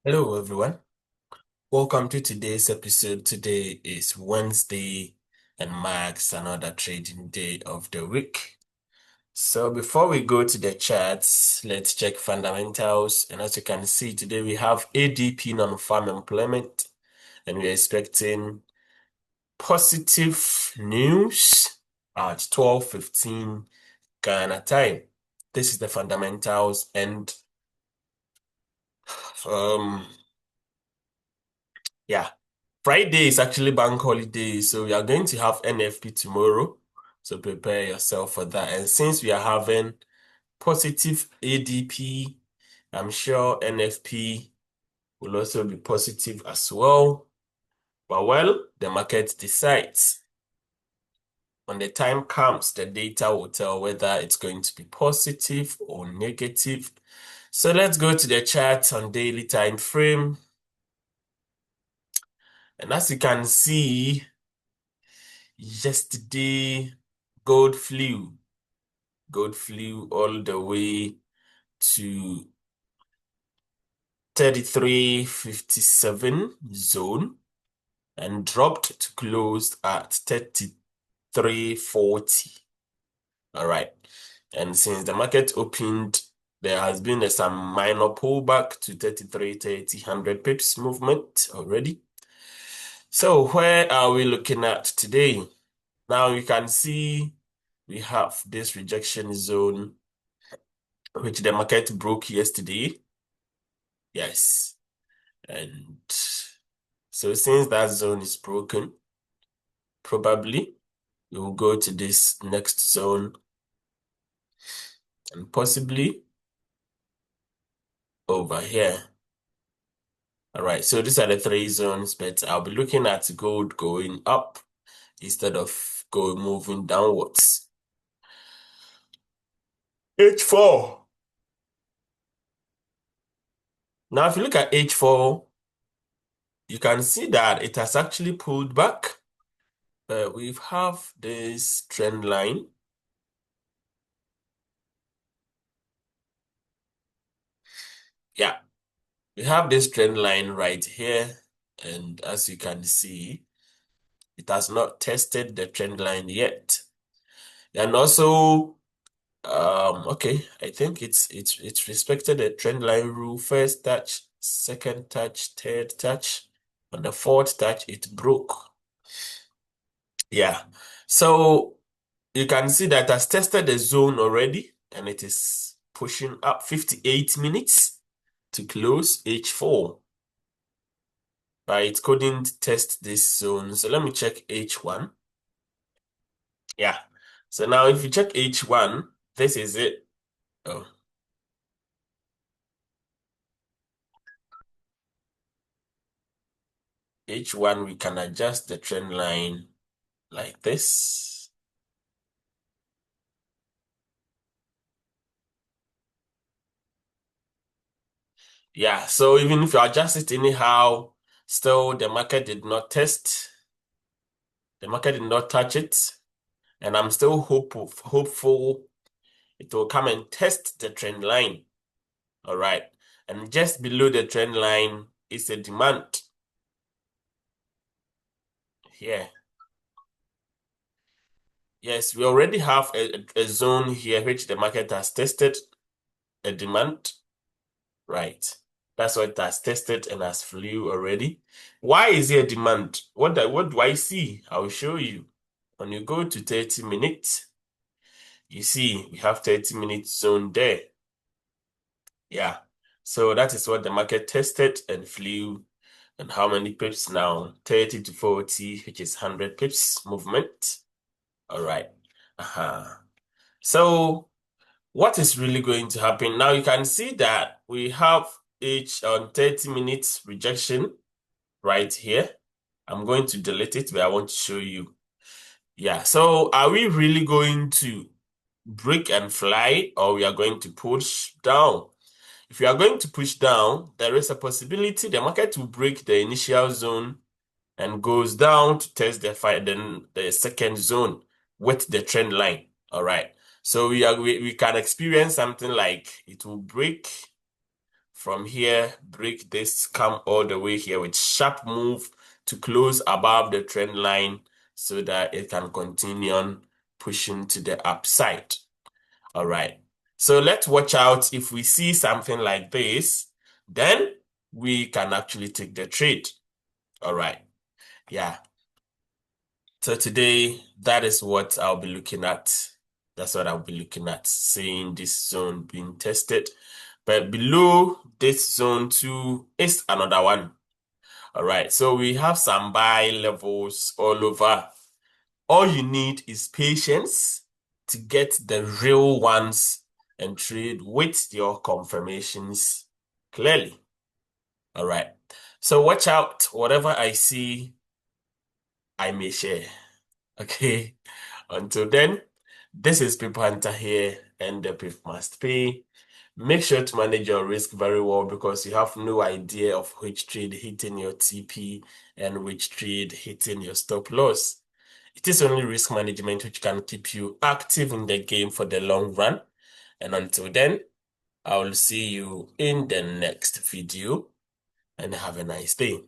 Hello, everyone. Welcome to today's episode. Today is Wednesday and marks another trading day of the week. So before we go to the charts, let's check fundamentals. And as you can see, today we have ADP non-farm employment, and we're expecting positive news at 12:15 Ghana time. This is the fundamentals, and um, yeah. Friday is actually bank holiday, so we are going to have NFP tomorrow. So prepare yourself for that. And since we are having positive ADP, I'm sure NFP will also be positive as well. But well, the market decides. When the time comes, the data will tell whether it's going to be positive or negative. So let's go to the chart on daily time frame. And as you can see, yesterday, gold flew. Gold flew all the way to 33.57 zone and dropped to close at 33.40. All right. And since the market opened, there has been some minor pullback to 33.30, 100 pips movement already. So where are we looking at today? Now you can see we have this rejection zone, which the market broke yesterday. Yes. And so since that zone is broken, probably we will go to this next zone and possibly over here. All right, so these are the three zones, but I'll be looking at gold going up instead of moving downwards. H4. Now, if you look at H4, you can see that it has actually pulled back. We have this trend line. Yeah, we have this trend line right here. And as you can see, it has not tested the trend line yet. And also, okay, I think it's respected the trend line rule. First touch, second touch, third touch. On the fourth touch, it broke. Yeah. So you can see that it has tested the zone already, and it is pushing up 58 minutes to close H4. But it couldn't test this zone. So let me check H1. Yeah. So now if you check H1, this is it. Oh, H1, we can adjust the trend line like this. Yeah, so even if you adjust it anyhow, still the market did not test. The market did not touch it. And I'm still hopeful it will come and test the trend line. All right. And just below the trend line is a demand here. Yes, we already have a zone here which the market has tested a demand. Right. That's what it has tested and has flew already. Why is there a demand? What do I see? I'll show you. When you go to 30 minutes, you see we have 30 minutes zone there. Yeah. So that is what the market tested and flew. And how many pips now? 30 to 40, which is 100 pips movement. All right. So what is really going to happen? Now you can see that we have each on 30 minutes rejection right here. I'm going to delete it, but I want to show you. Yeah, so are we really going to break and fly, or we are going to push down? If we are going to push down, there is a possibility the market will break the initial zone and goes down to test then the second zone with the trend line. All right. So we can experience something like it will break From here, break this, come all the way here with sharp move to close above the trend line so that it can continue on pushing to the upside. All right. So let's watch out. If we see something like this, then we can actually take the trade. All right. Yeah. So today, that is what I'll be looking at. That's what I'll be looking at, seeing this zone being tested. But below this zone too is another one. All right. So we have some buy levels all over. All you need is patience to get the real ones and trade with your confirmations clearly. All right. So watch out. Whatever I see, I may share. Okay. Until then, this is People Hunter here, and the people must pay. Make sure to manage your risk very well because you have no idea of which trade hitting your TP and which trade hitting your stop loss. It is only risk management which can keep you active in the game for the long run. And until then, I will see you in the next video and have a nice day.